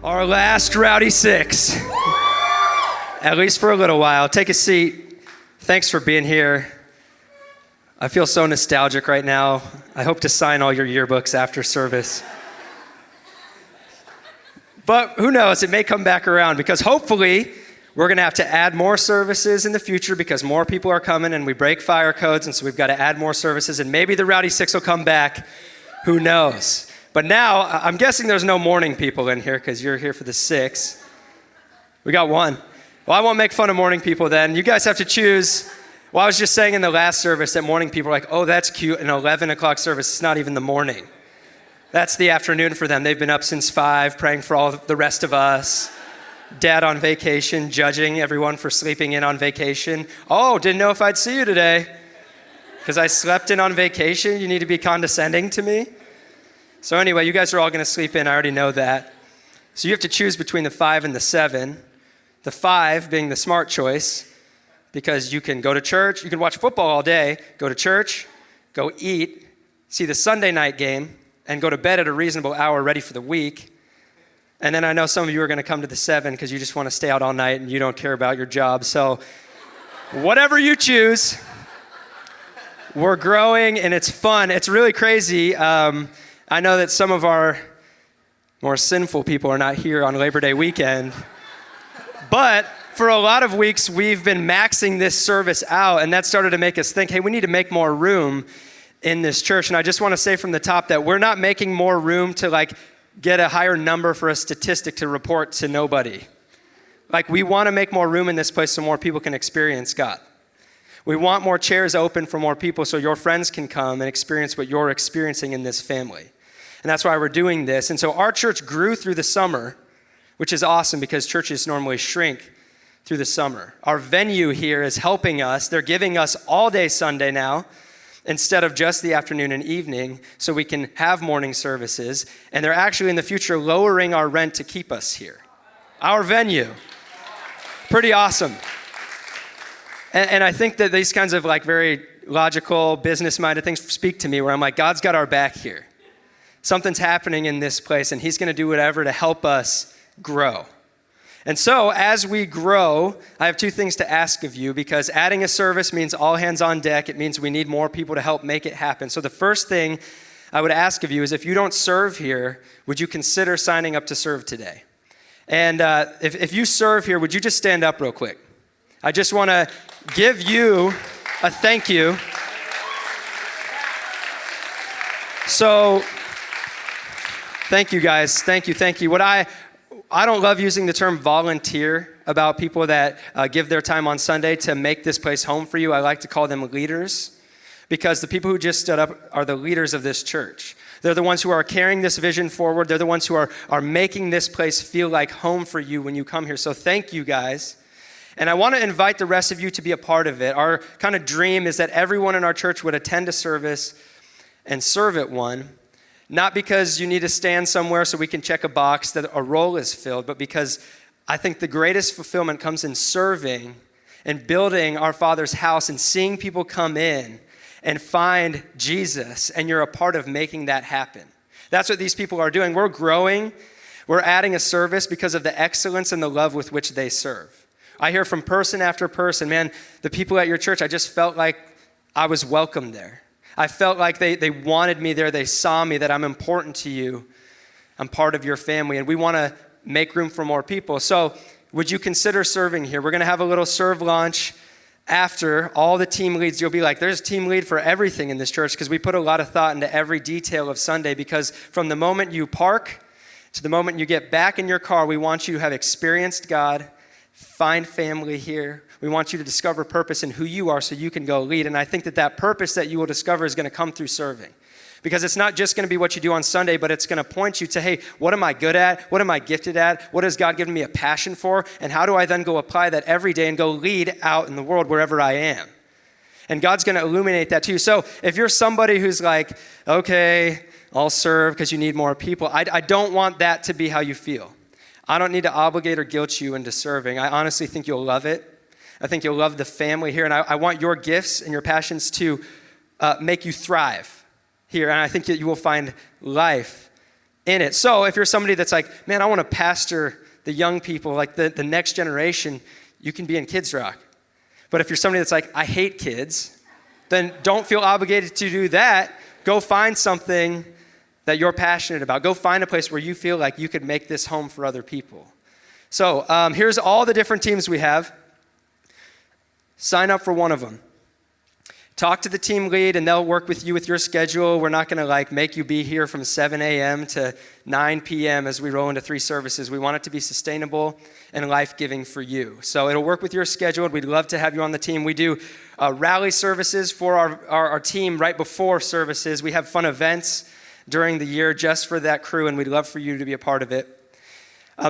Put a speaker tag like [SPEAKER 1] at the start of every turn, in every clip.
[SPEAKER 1] Our last Rowdy Six, at least for a little while. Take a seat. Thanks for being here. I feel so nostalgic right now. I hope to sign all your yearbooks after service. But who knows, it may come back around because hopefully we're going to have to add more services in the future because more people are coming and we break fire codes, and so we've got to add more services, and maybe the Rowdy Six will come back. Who knows? But now, I'm guessing there's no morning people in here because you're here for the six. We got one. Well, I won't make fun of morning people then. You guys have to choose. Well, I was just saying in the last service that morning people are like, oh, that's cute, an 11 o'clock service. It's not even the morning. That's the afternoon for them. They've been up since 5, praying for all the rest of us. Dad on vacation, judging everyone for sleeping in on vacation. Oh, didn't know if I'd see you today because I slept in on vacation. You need to be condescending to me. So anyway, you guys are all going to sleep in. I already know that. So you have to choose between the 5 and the 7. The 5 being the smart choice because you can go to church, you can watch football all day, go to church, go eat, see the Sunday night game, and go to bed at a reasonable hour ready for the week. And then I know some of you are going to come to the 7 because you just want to stay out all night and you don't care about your job. So whatever you choose, we're growing and it's fun. It's really crazy. I know that some of our more sinful people are not here on Labor Day weekend, but for a lot of weeks, we've been maxing this service out, and that started to make us think, hey, we need to make more room in this church. And I just want to say from the top that we're not making more room to get a higher number for a statistic to report to nobody. We want to make more room in this place so more people can experience God. We want more chairs open for more people so your friends can come and experience what you're experiencing in this family. And that's why we're doing this. And so our church grew through the summer, which is awesome because churches normally shrink through the summer. Our venue here is helping us. They're giving us all day Sunday now instead of just the afternoon and evening so we can have morning services. And they're actually in the future lowering our rent to keep us here. Our venue. Pretty awesome. And I think that these kinds of very logical, business-minded things speak to me where I'm like, God's got our back here. Something's happening in this place, and he's going to do whatever to help us grow. And so as we grow, I have 2 things to ask of you because adding a service means all hands on deck. It means we need more people to help make it happen. So the first thing I would ask of you is if you don't serve here, would you consider signing up to serve today? And if you serve here, would you just stand up real quick? I just want to give you a thank you. So thank you, guys. Thank you. What I don't love using the term volunteer about people that give their time on Sunday to make this place home for you. I like to call them leaders because the people who just stood up are the leaders of this church. They're the ones who are carrying this vision forward. They're the ones who are making this place feel like home for you when you come here. So thank you, guys. And I want to invite the rest of you to be a part of it. Our kind of dream is that everyone in our church would attend a service and serve at one. Not because you need to stand somewhere so we can check a box that a role is filled, but because I think the greatest fulfillment comes in serving and building our Father's house and seeing people come in and find Jesus, and you're a part of making that happen. That's what these people are doing. We're growing. We're adding a service because of the excellence and the love with which they serve. I hear from person after person, man, the people at your church, I just felt like I was welcome there. I felt like they wanted me there. They saw me, that I'm important to you. I'm part of your family, and we want to make room for more people. So would you consider serving here? We're going to have a little serve lunch after. All the team leads, you'll be like, there's a team lead for everything in this church because we put a lot of thought into every detail of Sunday because from the moment you park to the moment you get back in your car, we want you to have experienced God, find family here. We want you to discover purpose in who you are so you can go lead. And I think that purpose that you will discover is going to come through serving. Because it's not just going to be what you do on Sunday, but it's going to point you to, hey, what am I good at? What am I gifted at? What has God given me a passion for? And how do I then go apply that every day and go lead out in the world wherever I am? And God's going to illuminate that too. So if you're somebody who's like, okay, I'll serve because you need more people, I don't want that to be how you feel. I don't need to obligate or guilt you into serving. I honestly think you'll love it. I think you'll love the family here, and I want your gifts and your passions to make you thrive here, and I think that you will find life in it. So if you're somebody that's like, man, I want to pastor the young people, like the next generation, you can be in Kids Rock. But if you're somebody that's like, I hate kids, then don't feel obligated to do that. Go find something that you're passionate about. Go find a place where you feel like you could make this home for other people. So here's all the different teams we have. Sign up for one of them. Talk to the team lead and they'll work with you with your schedule. We're not gonna make you be here from 7 a.m. to 9 p.m. as we roll into 3 services. We want it to be sustainable and life-giving for you. So it'll work with your schedule. We'd love to have you on the team. We do rally services for our team right before services. We have fun events during the year just for that crew, and we'd love for you to be a part of it.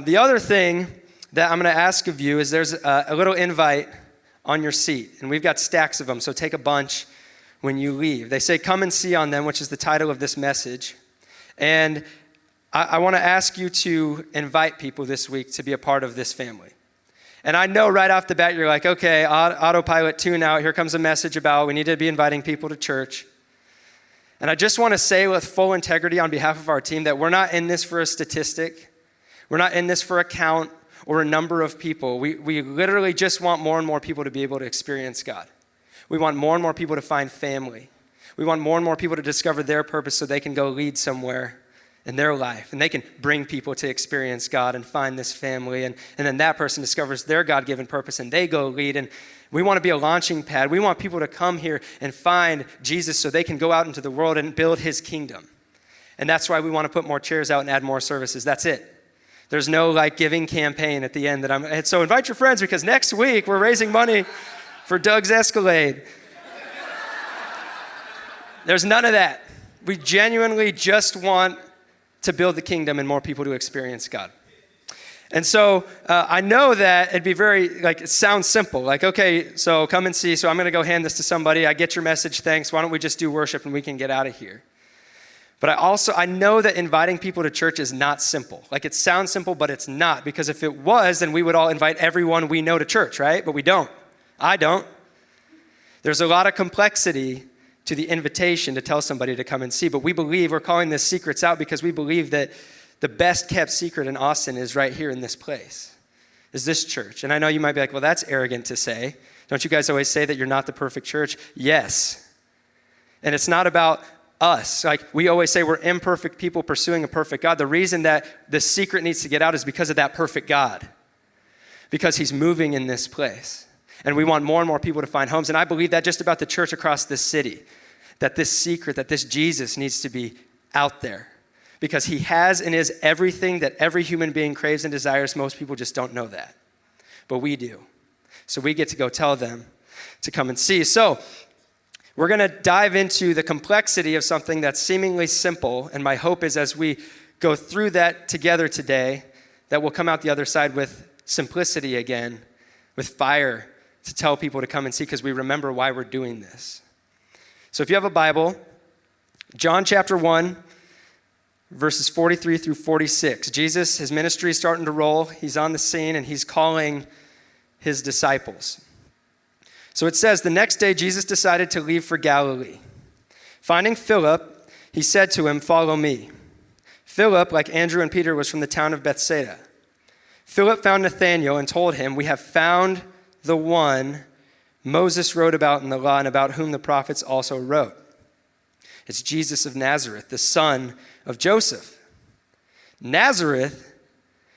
[SPEAKER 1] The other thing that I'm gonna ask of you is there's a little invite on your seat, and we've got stacks of them, so take a bunch when you leave. They say come and see on them, which is the title of this message. And I want to ask you to invite people this week to be a part of this family. And I know right off the bat you're like, okay, autopilot tune out, here comes a message about we need to be inviting people to church. And I just want to say with full integrity on behalf of our team that we're not in this for a statistic. We're not in this for a count or a number of people. We literally just want more and more people to be able to experience God. We want more and more people to find family. We want more and more people to discover their purpose so they can go lead somewhere in their life. And they can bring people to experience God and find this family. And then that person discovers their God-given purpose and they go lead. And we want to be a launching pad. We want people to come here and find Jesus so they can go out into the world and build his kingdom. And that's why we want to put more chairs out and add more services. That's it. There's no giving campaign at the end and so invite your friends because next week we're raising money for Doug's Escalade. There's none of that. We genuinely just want to build the kingdom and more people to experience God. And so I know that it'd be very, it sounds simple. Okay, so come and see. So I'm going to go hand this to somebody. I get your message. Thanks. Why don't we just do worship and we can get out of here? But I know that inviting people to church is not simple. It sounds simple, but it's not. Because if it was, then we would all invite everyone we know to church, right? But we don't. I don't. There's a lot of complexity to the invitation to tell somebody to come and see. But we're calling this Secrets Out because we believe that the best kept secret in Austin is right here in this place, is this church. And I know you might be like, well, that's arrogant to say. Don't you guys always say that you're not the perfect church? Yes. And it's not about us. We always say we're imperfect people pursuing a perfect God. The reason that the secret needs to get out is because of that perfect God. Because he's moving in this place. And we want more and more people to find homes. And I believe that just about the church across this city. That this secret, that this Jesus needs to be out there. Because he has and is everything that every human being craves and desires. Most people just don't know that. But we do. So we get to go tell them to come and see. So we're going to dive into the complexity of something that's seemingly simple, and my hope is as we go through that together today, that we'll come out the other side with simplicity again, with fire to tell people to come and see because we remember why we're doing this. So if you have a Bible, John chapter 1, verses 43 through 46. Jesus, his ministry is starting to roll. He's on the scene, and he's calling his disciples. So it says, the next day Jesus decided to leave for Galilee. Finding Philip, he said to him, follow me. Philip, like Andrew and Peter, was from the town of Bethsaida. Philip found Nathanael and told him, we have found the one Moses wrote about in the law and about whom the prophets also wrote. It's Jesus of Nazareth, the son of Joseph. Nazareth?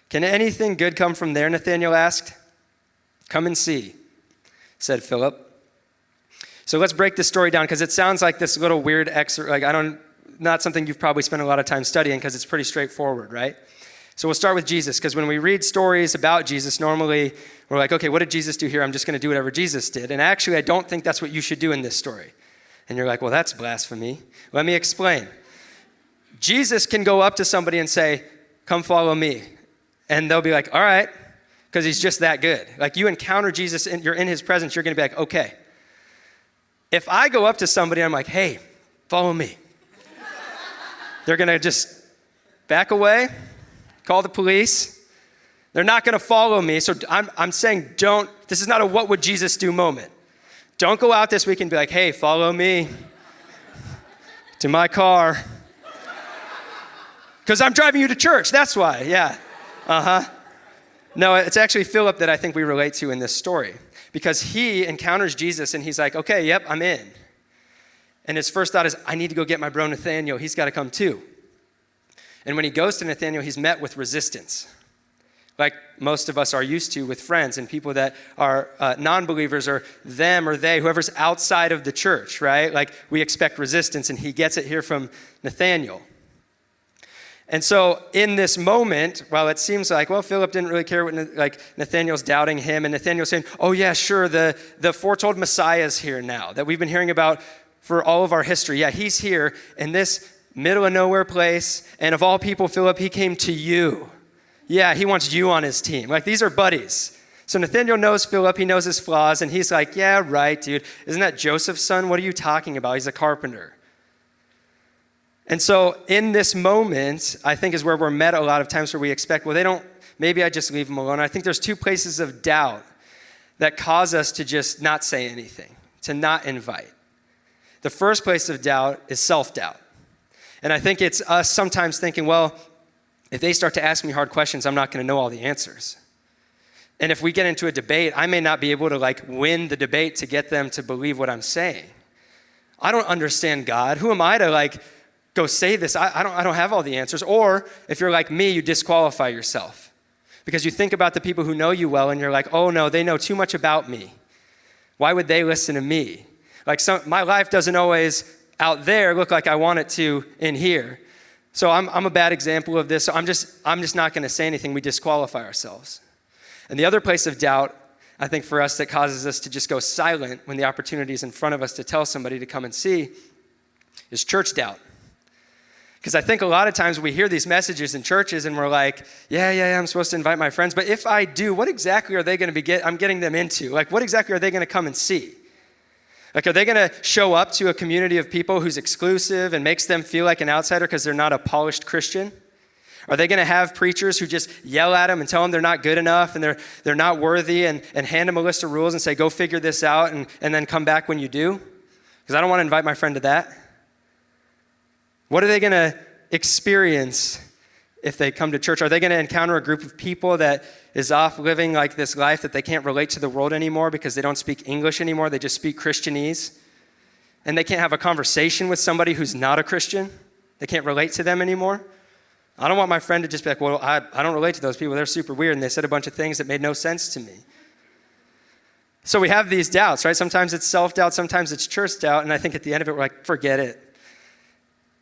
[SPEAKER 1] Can anything good come from there? Nathanael asked. Come and see, said Philip. So let's break this story down because it sounds like this little weird not something you've probably spent a lot of time studying because it's pretty straightforward, right? So we'll start with Jesus because when we read stories about Jesus, normally we're like, okay, what did Jesus do here? I'm just going to do whatever Jesus did. And actually, I don't think that's what you should do in this story. And you're like, well, that's blasphemy. Let me explain. Jesus can go up to somebody and say, come follow me. And they'll be like, all right, because he's just that good. You encounter Jesus and you're in his presence, you're going to be like, okay. If I go up to somebody and I'm like, hey, follow me. They're going to just back away, call the police. They're not going to follow me. So I'm saying this is not a what would Jesus do moment. Don't go out this week and be like, hey, follow me to my car. Because I'm driving you to church, that's why, yeah. No, it's actually Philip that I think we relate to in this story. Because he encounters Jesus and he's like, okay, yep, I'm in. And his first thought is, I need to go get my bro Nathaniel, he's got to come too. And when he goes to Nathaniel, he's met with resistance, like most of us are used to with friends and people that are non-believers or them or they, whoever's outside of the church, right? Like we expect resistance, and he gets it here from Nathaniel. And so in this moment, while it seems like, well, Philip didn't really care what, Nathaniel's doubting him, and Nathaniel's saying, oh yeah, sure, the foretold Messiah is here now that we've been hearing about for all of our history. Yeah, he's here in this middle of nowhere place, and of all people, Philip, he came to you. Yeah, he wants you on his team. Like, these are buddies. So Nathaniel knows Philip, he knows his flaws, and he's like, yeah, right, dude. Isn't that Joseph's son? What are you talking about? He's a carpenter. And so in this moment, I think is where we're met a lot of times where we expect, well, maybe I just leave them alone. I think there's two places of doubt that cause us to just not say anything, to not invite. The first place of doubt is self-doubt. And I think it's us sometimes thinking, well, if they start to ask me hard questions, I'm not going to know all the answers. And if we get into a debate, I may not be able to win the debate to get them to believe what I'm saying. I don't understand God. Who am I to go say this? I don't have all the answers. Or if you're like me, you disqualify yourself because you think about the people who know you well and you're like, oh no, they know too much about me. Why would they listen to me? My life doesn't always out there look like I want it to in here. So I'm a bad example of this. So I'm just not going to say anything. We disqualify ourselves. And the other place of doubt, I think for us, that causes us to just go silent when the opportunity is in front of us to tell somebody to come and see is church doubt. Because I think a lot of times we hear these messages in churches and we're like, yeah, I'm supposed to invite my friends. But if I do, what exactly are they going to I'm getting them into? What exactly are they going to come and see? Are they going to show up to a community of people who's exclusive and makes them feel like an outsider because they're not a polished Christian? Are they going to have preachers who just yell at them and tell them they're not good enough and they're not worthy and hand them a list of rules and say, go figure this out and then come back when you do? Because I don't want to invite my friend to that. What are they going to experience if they come to church? Are they going to encounter a group of people that is off living this life that they can't relate to the world anymore because they don't speak English anymore? They just speak Christianese. And they can't have a conversation with somebody who's not a Christian. They can't relate to them anymore. I don't want my friend to just be like, well, I don't relate to those people. They're super weird, and they said a bunch of things that made no sense to me. So we have these doubts, right? Sometimes it's self-doubt, sometimes it's church doubt, and I think at the end of it, we're like, forget it.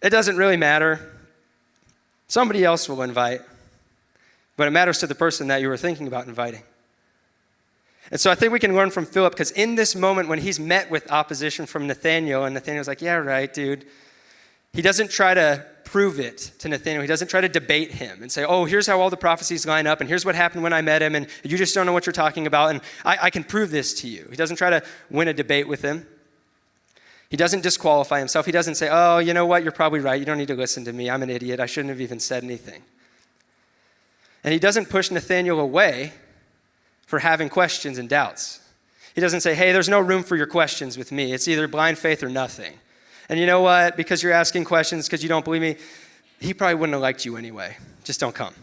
[SPEAKER 1] It doesn't really matter. Somebody else will invite, but it matters to the person that you were thinking about inviting. And so I think we can learn from Philip, because in this moment when he's met with opposition from Nathaniel, and Nathaniel's like, yeah, right, dude. He doesn't try to prove it to Nathaniel. He doesn't try to debate him and say, oh, here's how all the prophecies line up, and here's what happened when I met him, and you just don't know what you're talking about, and I can prove this to you. He doesn't try to win a debate with him. He doesn't disqualify himself. He doesn't say, oh, you know what, you're probably right. You don't need to listen to me. I'm an idiot. I shouldn't have even said anything. And he doesn't push Nathaniel away for having questions and doubts. He doesn't say, hey, there's no room for your questions with me. It's either blind faith or nothing. And you know what? Because you're asking questions because you don't believe me, he probably wouldn't have liked you anyway. Just don't come.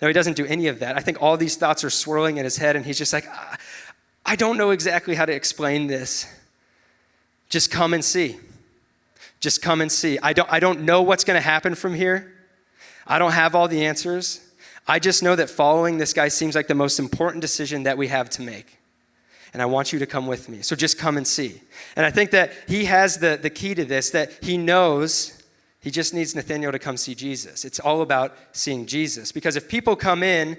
[SPEAKER 1] No, he doesn't do any of that. I think all these thoughts are swirling in his head, and he's just like, I don't know exactly how to explain this. Just come and see. Just come and see. I don't know what's going to happen from here. I don't have all the answers. I just know that following this guy seems like the most important decision that we have to make. And I want you to come with me. So just come and see. And I think that he has the key to this, that he knows he just needs Nathaniel to come see Jesus. It's all about seeing Jesus. Because if people come in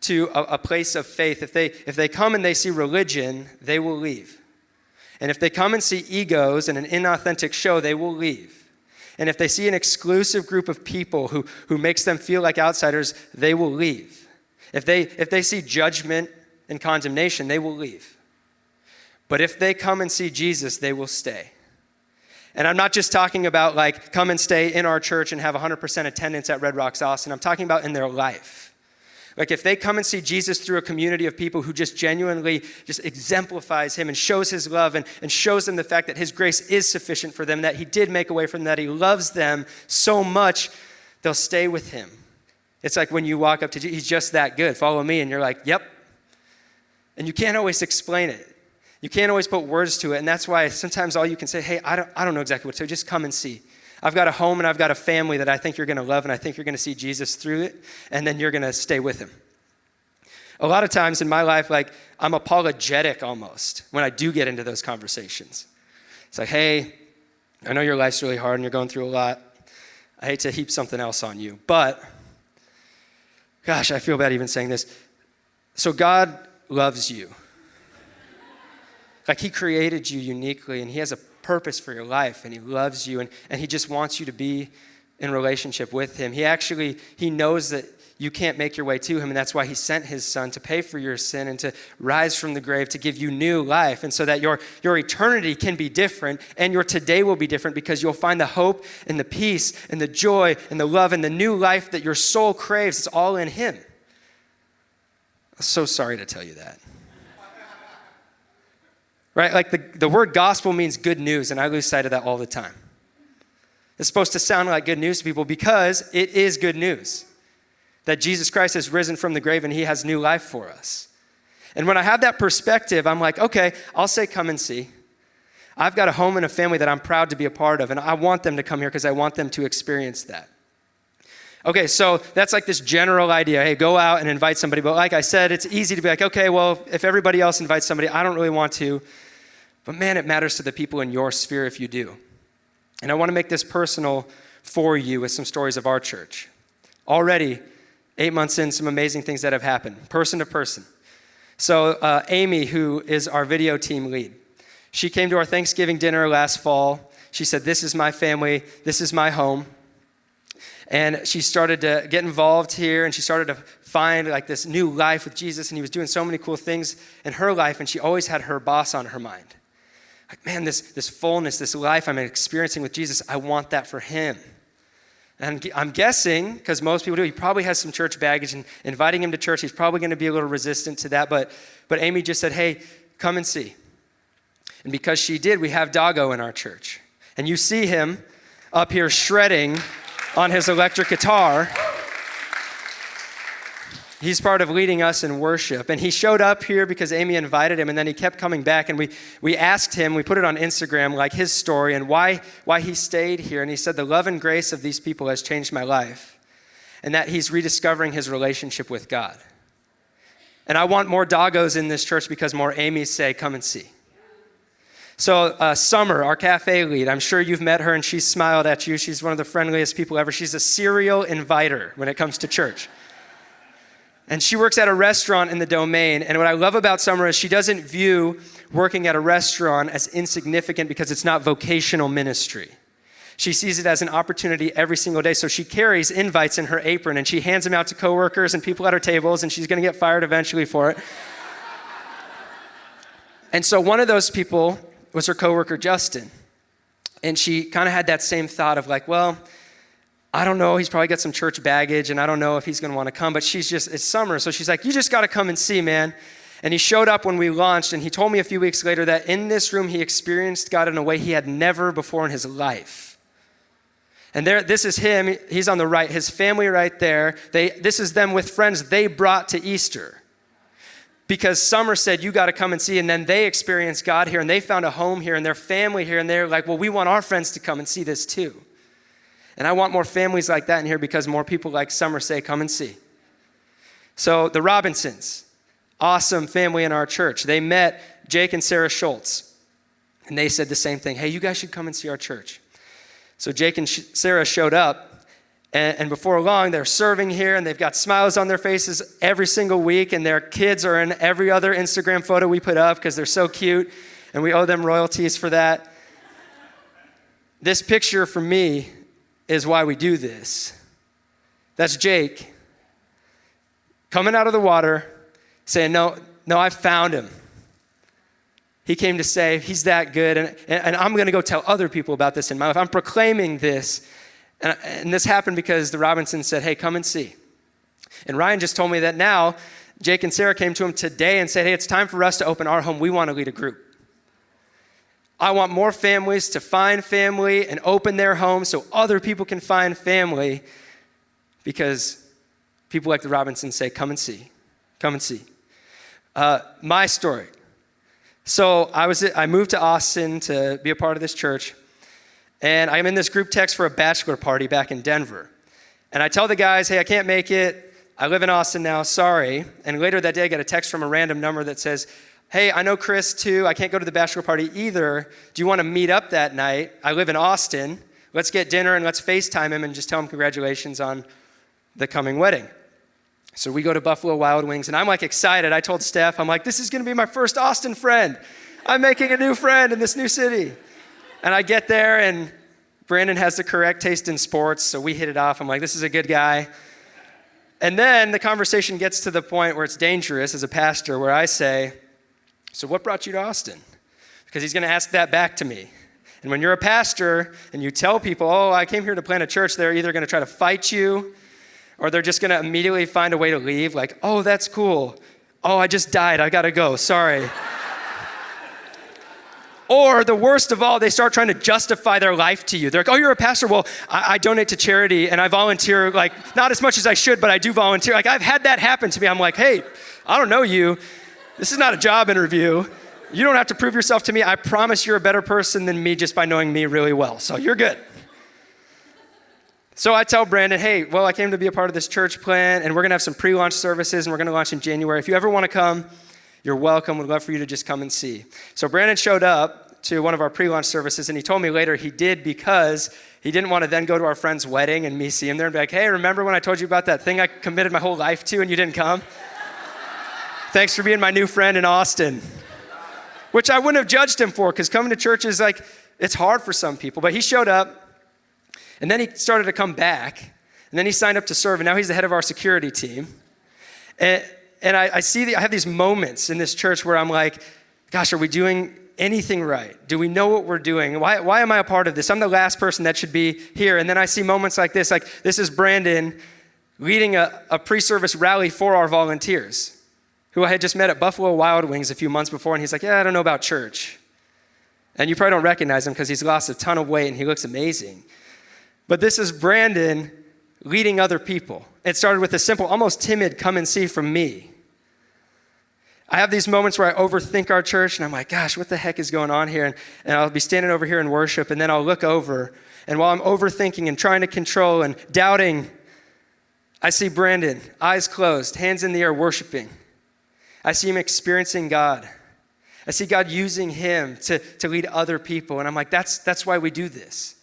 [SPEAKER 1] to a place of faith, if they come and they see religion, they will leave. And if they come and see egos and an inauthentic show, they will leave. And if they see an exclusive group of people who makes them feel like outsiders, they will leave. If they see judgment and condemnation, they will leave. But if they come and see Jesus, they will stay. And I'm not just talking about come and stay in our church and have 100% attendance at Red Rocks Austin. I'm talking about in their life. Like if they come and see Jesus through a community of people who just genuinely just exemplifies him and shows his love and shows them the fact that his grace is sufficient for them, that he did make a way for them, that he loves them so much, they'll stay with him. It's like when you walk up to Jesus, he's just that good. Follow me. And you're like, yep. And you can't always explain it. You can't always put words to it. And that's why sometimes all you can say, hey, I don't know exactly what to do. Just come and see. I've got a home and I've got a family that I think you're going to love, and I think you're going to see Jesus through it, and then you're going to stay with him. A lot of times in my life, like I'm apologetic almost when I do get into those conversations. It's like, hey, I know your life's really hard and you're going through a lot. I hate to heap something else on you, but gosh, I feel bad even saying this. So God loves you. Like he created you uniquely, and he has a purpose for your life, and he loves you, and he just wants you to be in relationship with him. He knows that you can't make your way to him, and that's why he sent his son to pay for your sin and to rise from the grave to give you new life, and so that your eternity can be different and your today will be different, because you'll find the hope and the peace and the joy and the love and the new life that your soul craves. It's all in him. I'm so sorry to tell you that. Right? Like the word gospel means good news, and I lose sight of that all the time. It's supposed to sound like good news to people because it is good news that Jesus Christ has risen from the grave and he has new life for us. And when I have that perspective, I'm like, okay, I'll say come and see. I've got a home and a family that I'm proud to be a part of, and I want them to come here because I want them to experience that. Okay, so that's like this general idea. Hey, go out and invite somebody. But like I said, it's easy to be like, okay, well, if everybody else invites somebody, I don't really want to. But man, it matters to the people in your sphere if you do. And I want to make this personal for you with some stories of our church. Already, 8 months in, some amazing things that have happened, person to person. So Amy, who is our video team lead, she came to our Thanksgiving dinner last fall. She said, this is my family, this is my home. And she started to get involved here, and she started to find like this new life with Jesus, and he was doing so many cool things in her life, and she always had her boss on her mind. Like, man, this fullness, this life I'm experiencing with Jesus, I want that for him. And I'm guessing, because most people do, he probably has some church baggage, and inviting him to church, he's probably going to be a little resistant to that, but Amy just said, hey, come and see. And because she did, we have Doggo in our church. And you see him up here shredding on his electric guitar. He's part of leading us in worship. And he showed up here because Amy invited him, and then he kept coming back. And we asked him, we put it on Instagram, like his story and why he stayed here. And he said, the love and grace of these people has changed my life, and that he's rediscovering his relationship with God. And I want more Doggos in this church because more Amy's say, come and see. So Summer, our cafe lead, I'm sure you've met her and she's smiled at you. She's one of the friendliest people ever. She's a serial inviter when it comes to church. And she works at a restaurant in the Domain. And what I love about Summer is she doesn't view working at a restaurant as insignificant because it's not vocational ministry. She sees it as an opportunity every single day. So she carries invites in her apron and she hands them out to coworkers and people at her tables, and she's going to get fired eventually for it. And so one of those people was her coworker, Justin. And she kind of had that same thought of like, well, I don't know, he's probably got some church baggage and I don't know if he's going to want to come, but it's Summer. So she's like, you just got to come and see, man. And he showed up when we launched, and he told me a few weeks later that in this room, he experienced God in a way he had never before in his life. And this is him, he's on the right, his family right there. This is them with friends they brought to Easter. Because Summer said, you got to come and see, and then they experienced God here, and they found a home here, and their family here, and they're like, well, we want our friends to come and see this too. And I want more families like that in here because more people like Summer say, come and see. So the Robinsons, awesome family in our church. They met Jake and Sarah Schultz, and they said the same thing. Hey, you guys should come and see our church. So Jake and Sarah showed up, and before long, they're serving here, and they've got smiles on their faces every single week, and their kids are in every other Instagram photo we put up because they're so cute, and we owe them royalties for that. This picture for me is why we do this. That's Jake coming out of the water saying, no, I found him. He came to save. He's that good, and I'm going to go tell other people about this in my life. I'm proclaiming this. And this happened because the Robinsons said, hey, come and see. And Ryan just told me that now Jake and Sarah came to him today and said, hey, it's time for us to open our home. We want to lead a group. I want more families to find family and open their homes so other people can find family, because people like the Robinsons say, come and see. Come and see. My story. So I moved to Austin to be a part of this church, and I'm in this group text for a bachelor party back in Denver. And I tell the guys, hey, I can't make it. I live in Austin now, sorry. And later that day, I get a text from a random number that says, hey, I know Chris too. I can't go to the bachelor party either. Do you want to meet up that night? I live in Austin. Let's get dinner and let's FaceTime him and just tell him congratulations on the coming wedding. So we go to Buffalo Wild Wings, and I'm like excited. I told Steph, I'm like, this is going to be my first Austin friend. I'm making a new friend in this new city. And I get there, and Brandon has the correct taste in sports, so we hit it off. I'm like, this is a good guy. And then the conversation gets to the point where it's dangerous as a pastor, where I say, so what brought you to Austin? Because he's going to ask that back to me. And when you're a pastor and you tell people, oh, I came here to plant a church, they're either going to try to fight you, or they're just going to immediately find a way to leave, like, oh, that's cool. Oh, I just died. I got to go. Sorry. Or the worst of all, they start trying to justify their life to you. They're like, oh, you're a pastor? Well, I donate to charity and I volunteer, like, not as much as I should, but I do volunteer. Like, I've had that happen to me. I'm like, hey, I don't know you. This is not a job interview. You don't have to prove yourself to me. I promise you're a better person than me just by knowing me really well. So you're good. So I tell Brandon, hey, well, I came to be a part of this church plan, and we're going to have some pre-launch services, and we're going to launch in January. If you ever want to come, you're welcome. We'd love for you to just come and see. So Brandon showed up to one of our pre-launch services, and he told me later he did because he didn't want to then go to our friend's wedding and me see him there and be like, hey, remember when I told you about that thing I committed my whole life to and you didn't come? Thanks for being my new friend in Austin. Which I wouldn't have judged him for, because coming to church is like, it's hard for some people. But he showed up, and then he started to come back, and then he signed up to serve, and now he's the head of our security team. And I have these moments in this church where I'm like, gosh, are we doing anything right? Do we know what we're doing? Why am I a part of this? I'm the last person that should be here. And then I see moments like this is Brandon leading a pre-service rally for our volunteers, who I had just met at Buffalo Wild Wings a few months before, and he's like, yeah, I don't know about church. And you probably don't recognize him because he's lost a ton of weight and he looks amazing. But this is Brandon leading other people. It started with a simple, almost timid come and see from me. I have these moments where I overthink our church, and I'm like, gosh, what the heck is going on here? And I'll be standing over here in worship, and then I'll look over, and while I'm overthinking and trying to control and doubting, I see Brandon, eyes closed, hands in the air, worshiping. I see him experiencing God. I see God using him to lead other people, and I'm like, that's why we do this.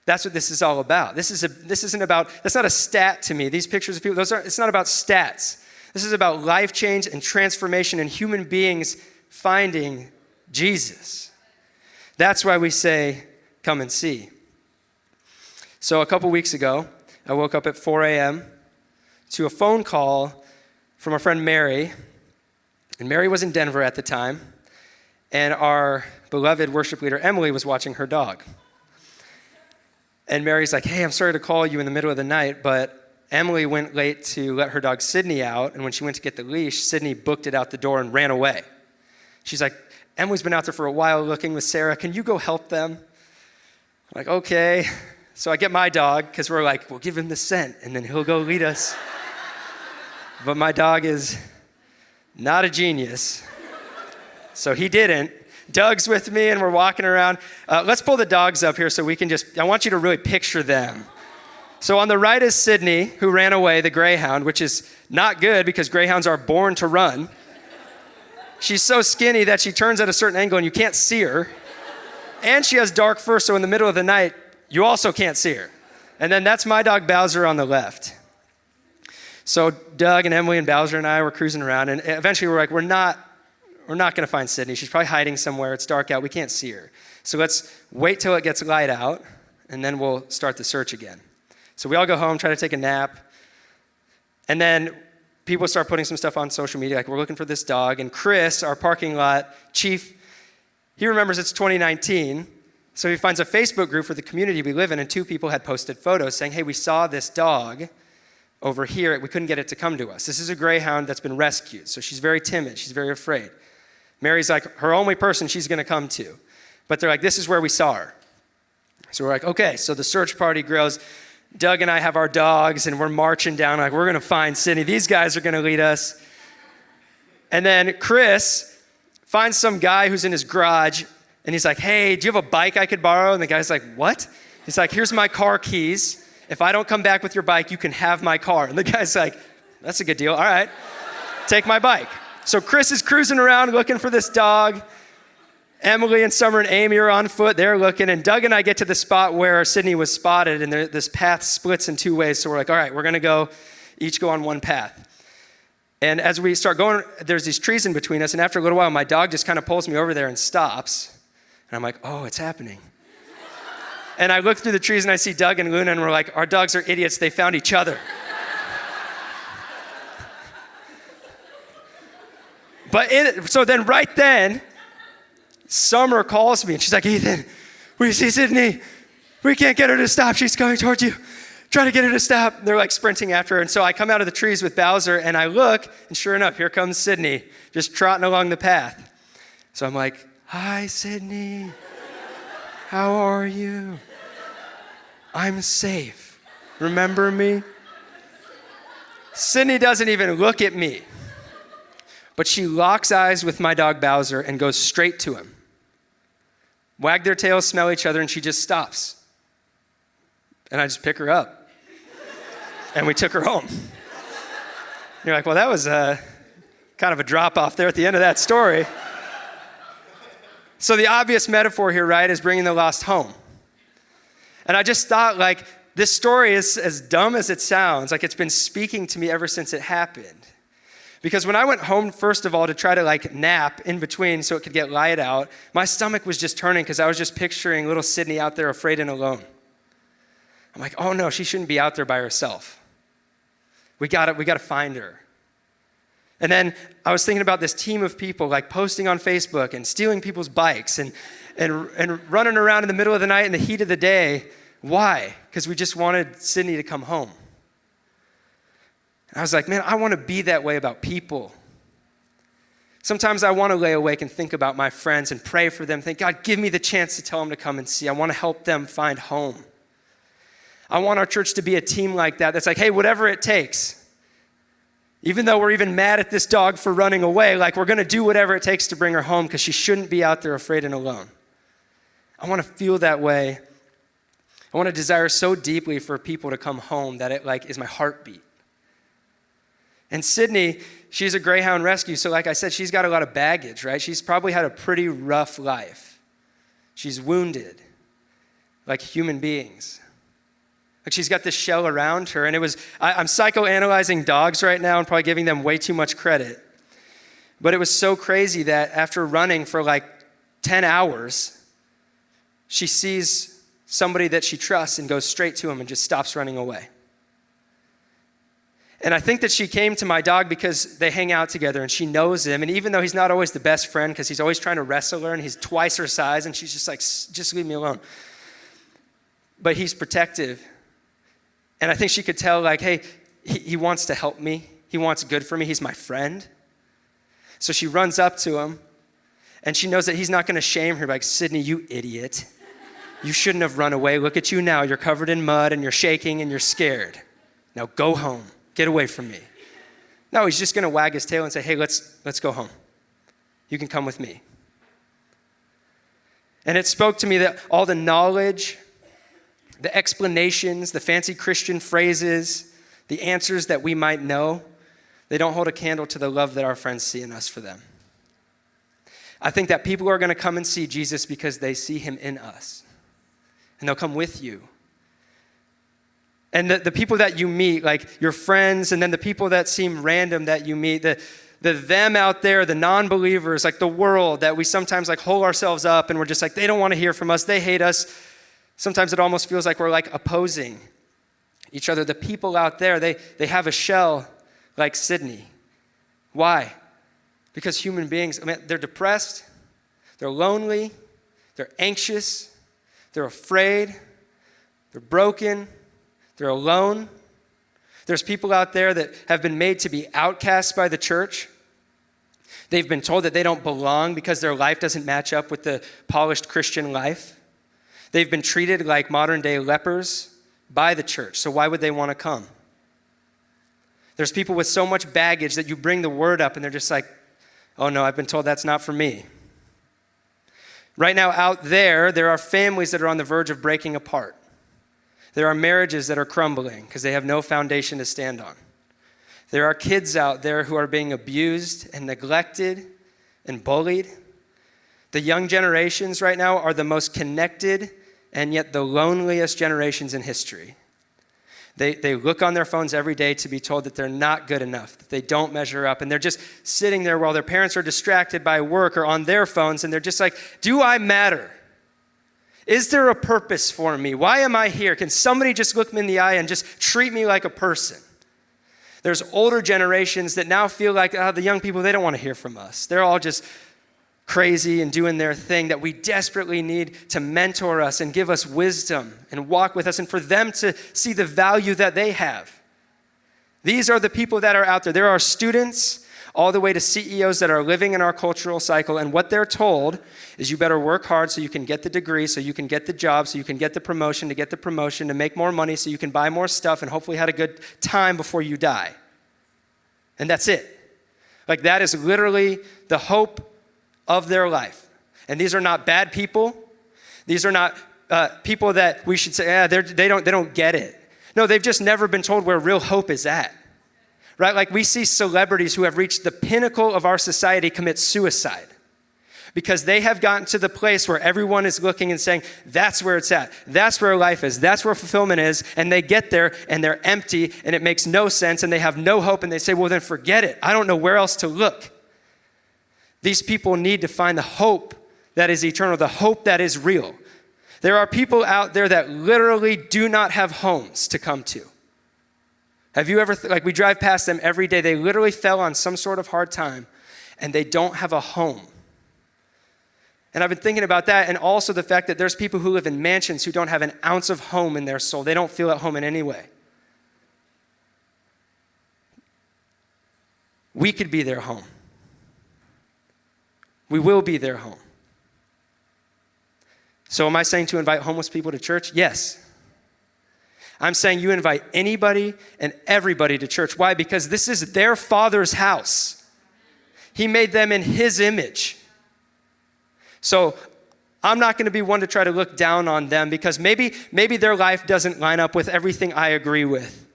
[SPEAKER 1] That's what this is all about. That's not a stat to me. These pictures of people, it's not about stats. This is about life change and transformation and human beings finding Jesus. That's why we say, come and see. So a couple weeks ago, I woke up at 4 a.m. to a phone call from our friend Mary. And Mary was in Denver at the time. And our beloved worship leader, Emily, was watching her dog. And Mary's like, hey, I'm sorry to call you in the middle of the night, but Emily went late to let her dog Sydney out, and when she went to get the leash, Sydney booked it out the door and ran away. She's like, Emily's been out there for a while looking with Sarah. Can you go help them? I'm like, okay. So I get my dog, because we're like, we'll give him the scent, and then he'll go lead us. But my dog is not a genius, so he didn't. Doug's with me, and we're walking around. Let's pull the dogs up here so we can I want you to really picture them. So on the right is Sydney, who ran away, the greyhound, which is not good because greyhounds are born to run. She's so skinny that she turns at a certain angle and you can't see her. And she has dark fur, so in the middle of the night, you also can't see her. And then that's my dog Bowser on the left. So Doug and Emily and Bowser and I were cruising around, and eventually we're like, we're not going to find Sydney. She's probably hiding somewhere. It's dark out. We can't see her. So let's wait till it gets light out, and then we'll start the search again. So we all go home, try to take a nap, and then people start putting some stuff on social media, like we're looking for this dog, and Chris, our parking lot chief, he remembers it's 2019, so he finds a Facebook group for the community we live in, and 2 people had posted photos saying, hey, we saw this dog over here, we couldn't get it to come to us. This is a greyhound that's been rescued, so she's very timid. She's very afraid. Mary's like her only person she's going to come to. But they're like, this is where we saw her. So we're like, okay, so the search party grows. Doug and I have our dogs, and we're marching down like, we're going to find Sydney. These guys are going to lead us. And then Chris finds some guy who's in his garage, and he's like, hey, do you have a bike I could borrow? And the guy's like, what? He's like, here's my car keys. If I don't come back with your bike, you can have my car. And the guy's like, that's a good deal. All right, take my bike. So Chris is cruising around looking for this dog. Emily and Summer and Amy are on foot. They're looking. And Doug and I get to the spot where Sydney was spotted, and this path splits in two ways. So we're like, all right, we're going to each go on one path. And as we start going, there's these trees in between us. And after a little while, my dog just kind of pulls me over there and stops. And I'm like, oh, it's happening. And I look through the trees and I see Doug and Luna, and we're like, our dogs are idiots. They found each other. So then right then, Summer calls me and she's like, Ethan, we see Sydney. We can't get her to stop. She's coming towards you. Try to get her to stop. And they're like sprinting after her. And so I come out of the trees with Bowser and I look, and sure enough, here comes Sydney, just trotting along the path. So I'm like, hi, Sydney. How are you? I'm safe. Remember me? Sydney doesn't even look at me, but she locks eyes with my dog Bowser and goes straight to him. Wag their tails, smell each other, and she just stops. And I just pick her up. And we took her home. You're like, well, that was kind of a drop off there at the end of that story. So the obvious metaphor here, right, is bringing the lost home. And I just thought, like, this story is as dumb as it sounds. Like, it's been speaking to me ever since it happened. Because when I went home, first of all, to try to like nap in between so it could get light out, my stomach was just turning because I was just picturing little Sydney out there afraid and alone. I'm like, oh no, she shouldn't be out there by herself. We gotta find her. And then I was thinking about this team of people like posting on Facebook and stealing people's bikes and running around in the middle of the night in the heat of the day. Why? Because we just wanted Sydney to come home. I was like, man, I want to be that way about people. Sometimes I want to lay awake and think about my friends and pray for them. Think, God, give me the chance to tell them to come and see. I want to help them find home. I want our church to be a team like that. That's like, hey, whatever it takes. Even though we're even mad at this dog for running away, like we're going to do whatever it takes to bring her home because she shouldn't be out there afraid and alone. I want to feel that way. I want to desire so deeply for people to come home that it like is my heartbeat. And Sydney, she's a greyhound rescue, so like I said, she's got a lot of baggage, right? She's probably had a pretty rough life. She's wounded, like human beings. Like she's got this shell around her, and I'm psychoanalyzing dogs right now and probably giving them way too much credit. But it was so crazy that after running for like 10 hours, she sees somebody that she trusts and goes straight to him and just stops running away. And I think that she came to my dog because they hang out together and she knows him. And even though he's not always the best friend because he's always trying to wrestle her and he's twice her size and she's just like, just leave me alone. But he's protective. And I think she could tell like, hey, he wants to help me. He wants good for me. He's my friend. So she runs up to him and she knows that he's not going to shame her like, Sydney, you idiot. You shouldn't have run away. Look at you now. You're covered in mud and you're shaking and you're scared. Now go home. Get away from me. No, he's just going to wag his tail and say, hey, let's go home. You can come with me. And it spoke to me that all the knowledge, the explanations, the fancy Christian phrases, the answers that we might know, they don't hold a candle to the love that our friends see in us for them. I think that people are going to come and see Jesus because they see him in us. And they'll come with you. And the people that you meet, like your friends, and then the people that seem random that you meet, the them out there, the non-believers, like the world that we sometimes like hold ourselves up and we're just like, they don't want to hear from us, they hate us. Sometimes it almost feels like we're like opposing each other. The people out there, they have a shell like Sydney. Why? Because human beings, they're depressed, they're lonely, they're anxious, they're afraid, they're broken, they're alone. There's people out there that have been made to be outcasts by the church. They've been told that they don't belong because their life doesn't match up with the polished Christian life. They've been treated like modern day lepers by the church. So why would they want to come? There's people with so much baggage that you bring the word up and they're just like, oh no, I've been told that's not for me. Right now out there are families that are on the verge of breaking apart. There are marriages that are crumbling because they have no foundation to stand on. There are kids out there who are being abused and neglected and bullied. The young generations right now are the most connected and yet the loneliest generations in history. They look on their phones every day to be told that they're not good enough, that they don't measure up, and they're just sitting there while their parents are distracted by work or on their phones, and they're just like, do I matter? Is there a purpose for me? Why am I here? Can somebody just look me in the eye and just treat me like a person? There's older generations that now feel like, the young people, they don't want to hear from us. They're all just crazy and doing their thing, that we desperately need to mentor us and give us wisdom and walk with us and for them to see the value that they have. These are the people that are out there. There are students all the way to CEOs that are living in our cultural cycle, and what they're told is you better work hard so you can get the degree, so you can get the job, so you can get the promotion, to make more money so you can buy more stuff and hopefully have a good time before you die. And that's it. Like that is literally the hope of their life. And these are not bad people. These are not people that we should say, they don't get it. No, they've just never been told where real hope is at. Right? Like we see celebrities who have reached the pinnacle of our society commit suicide because they have gotten to the place where everyone is looking and saying, that's where it's at. That's where life is. That's where fulfillment is. And they get there and they're empty and it makes no sense and they have no hope and they say, well, then forget it. I don't know where else to look. These people need to find the hope that is eternal, the hope that is real. There are people out there that literally do not have homes to come to. Have you ever, we drive past them every day. They literally fell on some sort of hard time and they don't have a home. And I've been thinking about that, and also the fact that there's people who live in mansions who don't have an ounce of home in their soul. They don't feel at home in any way. We could be their home. We will be their home. So am I saying to invite homeless people to church? Yes. I'm saying you invite anybody and everybody to church. Why? Because this is their Father's house. He made them in his image. So I'm not going to be one to try to look down on them because maybe their life doesn't line up with everything I agree with.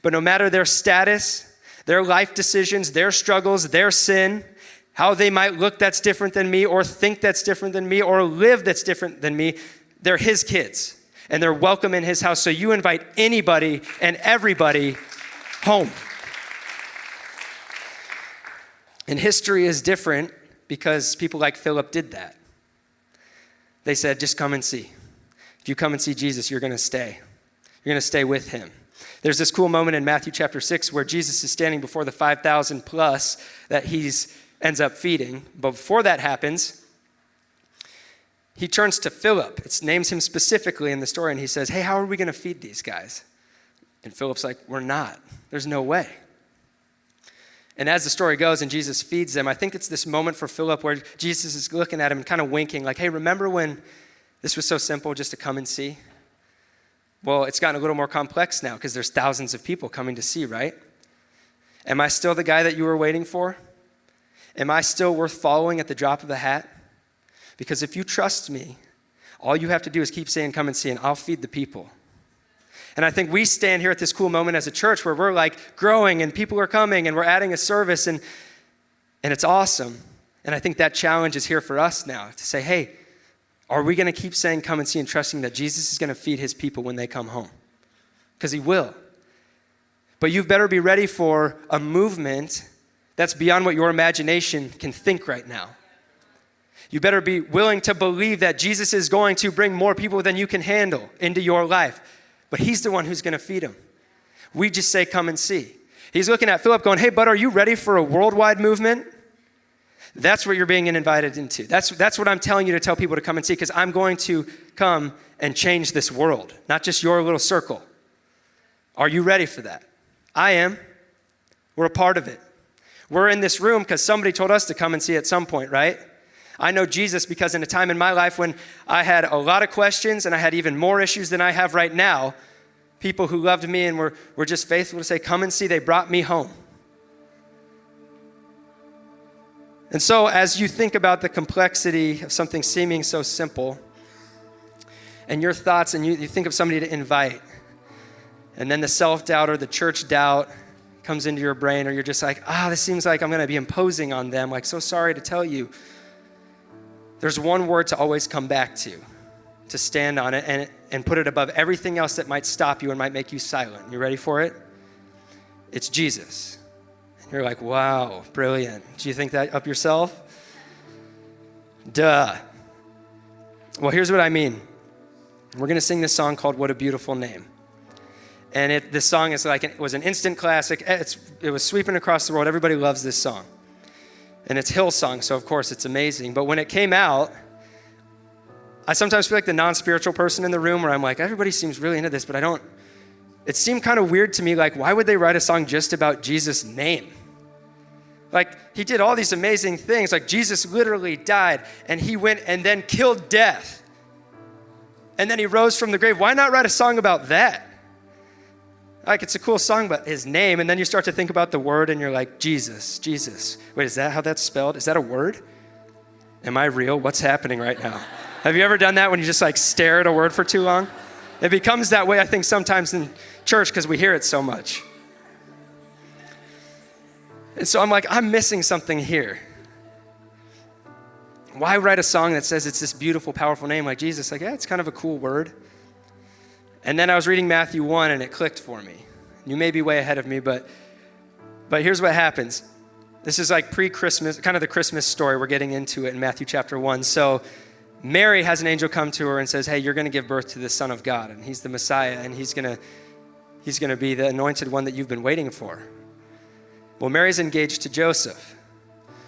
[SPEAKER 1] But no matter their status, their life decisions, their struggles, their sin, how they might look that's different than me or think that's different than me or live that's different than me, they're his kids. And they're welcome in his house. So you invite anybody and everybody home. And history is different because people like Philip did that. They said, just come and see. If you come and see Jesus, you're going to stay. You're going to stay with him. There's this cool moment in Matthew chapter 6 where Jesus is standing before the 5,000 plus that he ends up feeding. But before that happens, he turns to Philip. It names him specifically in the story, and he says, hey, how are we going to feed these guys? And Philip's like, we're not. There's no way. And as the story goes and Jesus feeds them, I think it's this moment for Philip where Jesus is looking at him and kind of winking, like, hey, remember when this was so simple just to come and see? Well, it's gotten a little more complex now because there's thousands of people coming to see, right? Am I still the guy that you were waiting for? Am I still worth following at the drop of a hat? Because if you trust me, all you have to do is keep saying, come and see, and I'll feed the people. And I think we stand here at this cool moment as a church where we're like growing and people are coming and we're adding a service and it's awesome. And I think that challenge is here for us now to say, hey, are we going to keep saying, come and see, and trusting that Jesus is going to feed his people when they come home? Because he will. But you better be ready for a movement that's beyond what your imagination can think right now. You better be willing to believe that Jesus is going to bring more people than you can handle into your life. But he's the one who's going to feed them. We just say, come and see. He's looking at Philip going, hey, bud, are you ready for a worldwide movement? That's what you're being invited into. That's what I'm telling you to tell people to come and see, because I'm going to come and change this world, not just your little circle. Are you ready for that? I am. We're a part of it. We're in this room because somebody told us to come and see at some point, right? I know Jesus because in a time in my life when I had a lot of questions and I had even more issues than I have right now, people who loved me and were just faithful to say, come and see, they brought me home. And so as you think about the complexity of something seeming so simple, and your thoughts, and you think of somebody to invite, and then the self-doubt or the church doubt comes into your brain, or you're just like, this seems like I'm going to be imposing on them, like, so sorry to tell you. There's one word to always come back to stand on it and put it above everything else that might stop you and might make you silent. You ready for it? It's Jesus. You're like, wow, brilliant. Do you think that up yourself? Duh. Well, here's what I mean. We're going to sing this song called What a Beautiful Name. And this song is it was an instant classic. It was sweeping across the world. Everybody loves this song. And it's Hillsong, so of course it's amazing. But when it came out, I sometimes feel like the non-spiritual person in the room where I'm like, everybody seems really into this, but I don't. It seemed kind of weird to me, like, why would they write a song just about Jesus' name? Like, he did all these amazing things. Like, Jesus literally died, and he went and then killed death. And then he rose from the grave. Why not write a song about that? Like, it's a cool song, but his name, and then you start to think about the word, and you're like, Jesus. Wait, is that how that's spelled? Is that a word? Am I real? What's happening right now? Have you ever done that when you just, stare at a word for too long? It becomes that way, I think, sometimes in church because we hear it so much. And so I'm like, I'm missing something here. Why write a song that says it's this beautiful, powerful name like Jesus? Like, yeah, it's kind of a cool word. And then I was reading Matthew 1 and it clicked for me. You may be way ahead of me, but here's what happens. This is like pre-Christmas, kind of the Christmas story. We're getting into it in Matthew chapter 1. So Mary has an angel come to her and says, hey, you're going to give birth to the Son of God, and he's the Messiah, and he's going to be the anointed one that you've been waiting for. Well, Mary's engaged to Joseph.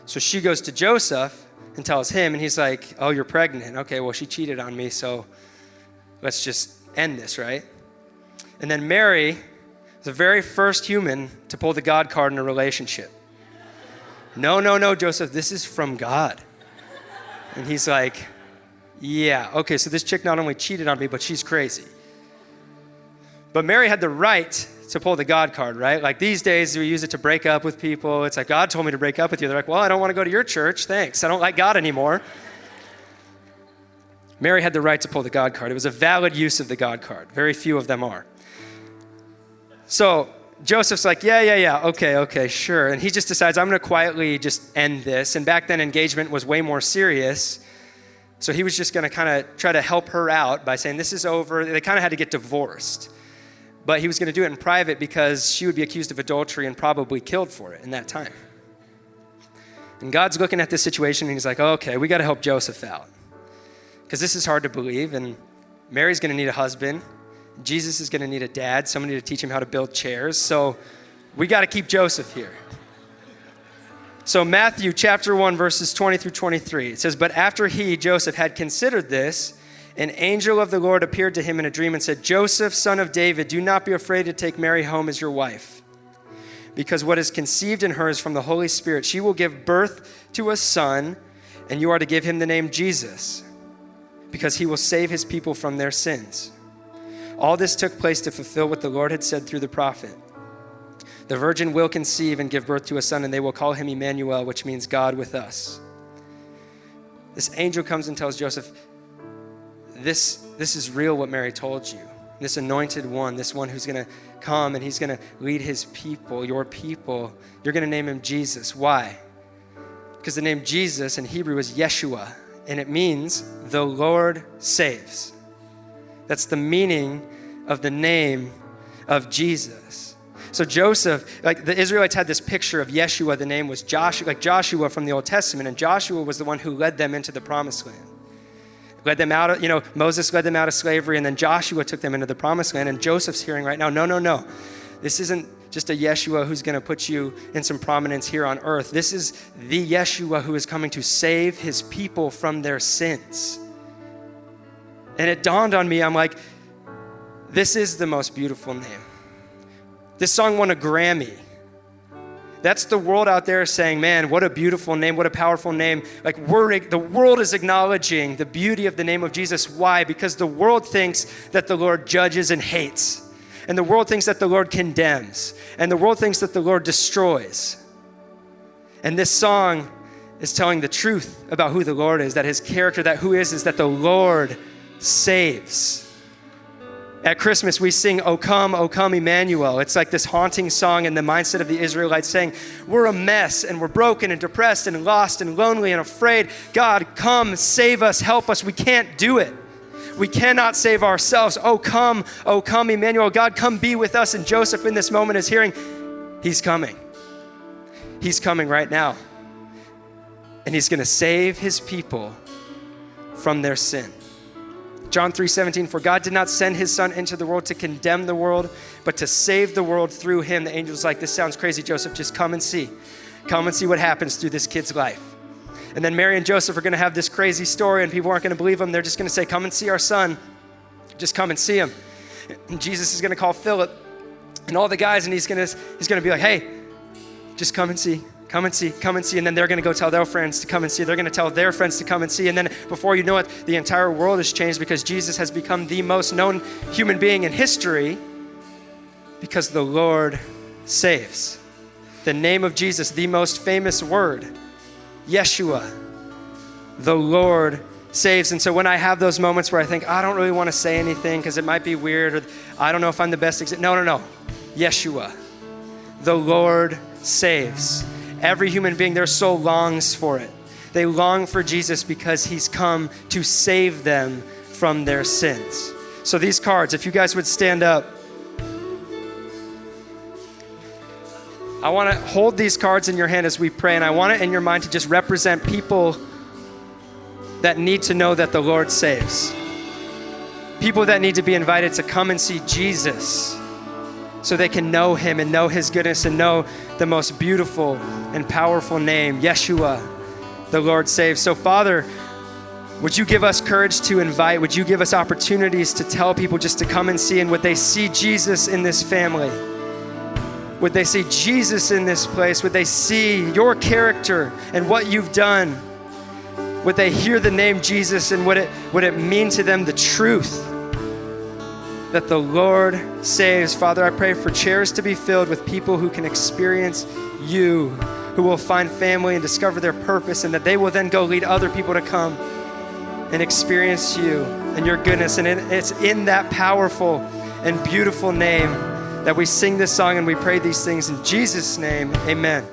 [SPEAKER 1] So she goes to Joseph and tells him, and he's like, oh, you're pregnant. Okay, well, she cheated on me, so let's just end this, right? And then Mary is the very first human to pull the God card in a relationship. No, Joseph, this is from God. And he's like, yeah, okay, so this chick not only cheated on me, but she's crazy. But Mary had the right to pull the God card, right? Like these days, we use it to break up with people. It's like, God told me to break up with you. They're like, well, I don't want to go to your church. Thanks. I don't like God anymore. Mary had the right to pull the God card. It was a valid use of the God card. Very few of them are. So Joseph's like, yeah, okay, sure. And he just decides, I'm going to quietly just end this. And back then, engagement was way more serious. So he was just going to kind of try to help her out by saying, this is over. They kind of had to get divorced. But he was going to do it in private because she would be accused of adultery and probably killed for it in that time. And God's looking at this situation and he's like, okay, we got to help Joseph out. Because this is hard to believe, and Mary's going to need a husband. Jesus is going to need a dad, somebody to teach him how to build chairs. So we got to keep Joseph here. So Matthew chapter 1, verses 20 through 23, it says, but after he, Joseph, had considered this, an angel of the Lord appeared to him in a dream and said, Joseph, son of David, do not be afraid to take Mary home as your wife, because what is conceived in her is from the Holy Spirit. She will give birth to a son, and you are to give him the name Jesus, because he will save his people from their sins. All this took place to fulfill what the Lord had said through the prophet. The virgin will conceive and give birth to a son, and they will call him Emmanuel, which means God with us. This angel comes and tells Joseph, this is real what Mary told you. This anointed one, this one who's going to come and he's going to lead his people, your people. You're going to name him Jesus. Why? Because the name Jesus in Hebrew is Yeshua, and it means the Lord saves. That's the meaning of the name of Jesus. So Joseph, like the Israelites had this picture of Yeshua, the name was Joshua, like Joshua from the Old Testament, and Joshua was the one who led them into the promised land. Led them out of, Moses led them out of slavery, and then Joshua took them into the promised land, and Joseph's hearing right now, no. This isn't just a Yeshua who's going to put you in some prominence here on earth. This is the Yeshua who is coming to save his people from their sins. And it dawned on me, I'm like, this is the most beautiful name. This song won a Grammy. That's the world out there saying, man, what a beautiful name, what a powerful name. Like the world is acknowledging the beauty of the name of Jesus. Why? Because the world thinks that the Lord judges and hates. And the world thinks that the Lord condemns. And the world thinks that the Lord destroys. And this song is telling the truth about who the Lord is, that his character, that who is that the Lord saves. At Christmas, we sing, O come, Emmanuel. It's like this haunting song in the mindset of the Israelites saying, we're a mess and we're broken and depressed and lost and lonely and afraid. God, come, save us, help us. We can't do it. We cannot save ourselves. O come, Emmanuel. God, come be with us. And Joseph in this moment is hearing, he's coming. He's coming right now. And he's going to save his people from their sin. John 3:17, for God did not send his son into the world to condemn the world, but to save the world through him. The angel's like, this sounds crazy, Joseph, just come and see. Come and see what happens through this kid's life. And then Mary and Joseph are gonna have this crazy story and people aren't gonna believe them. They're just gonna say, come and see our son. Just come and see him. And Jesus is gonna call Philip and all the guys and he's gonna be like, hey, just come and see. Come and see, come and see. And then they're going to go tell their friends to come and see. They're going to tell their friends to come and see. And then before you know it, the entire world has changed because Jesus has become the most known human being in history because the Lord saves. The name of Jesus, the most famous word, Yeshua, the Lord saves. And so when I have those moments where I think, I don't really want to say anything because it might be weird or I don't know if I'm the best example. No. Yeshua, the Lord saves. Every human being, their soul longs for it. They long for Jesus because he's come to save them from their sins. So these cards, if you guys would stand up, I want to hold these cards in your hand as we pray, and I want it in your mind to just represent people that need to know that the Lord saves. People that need to be invited to come and see Jesus so they can know him and know his goodness and know the most beautiful and powerful name, Yeshua, the Lord saves. So Father, would you give us courage to invite? Would you give us opportunities to tell people just to come and see? And would they see Jesus in this family? Would they see Jesus in this place? Would they see your character and what you've done? Would they hear the name Jesus and would it mean to them the truth that the Lord saves? Father, I pray for chairs to be filled with people who can experience you, who will find family and discover their purpose, and that they will then go lead other people to come and experience you and your goodness. And it's in that powerful and beautiful name that we sing this song and we pray these things in Jesus' name, amen.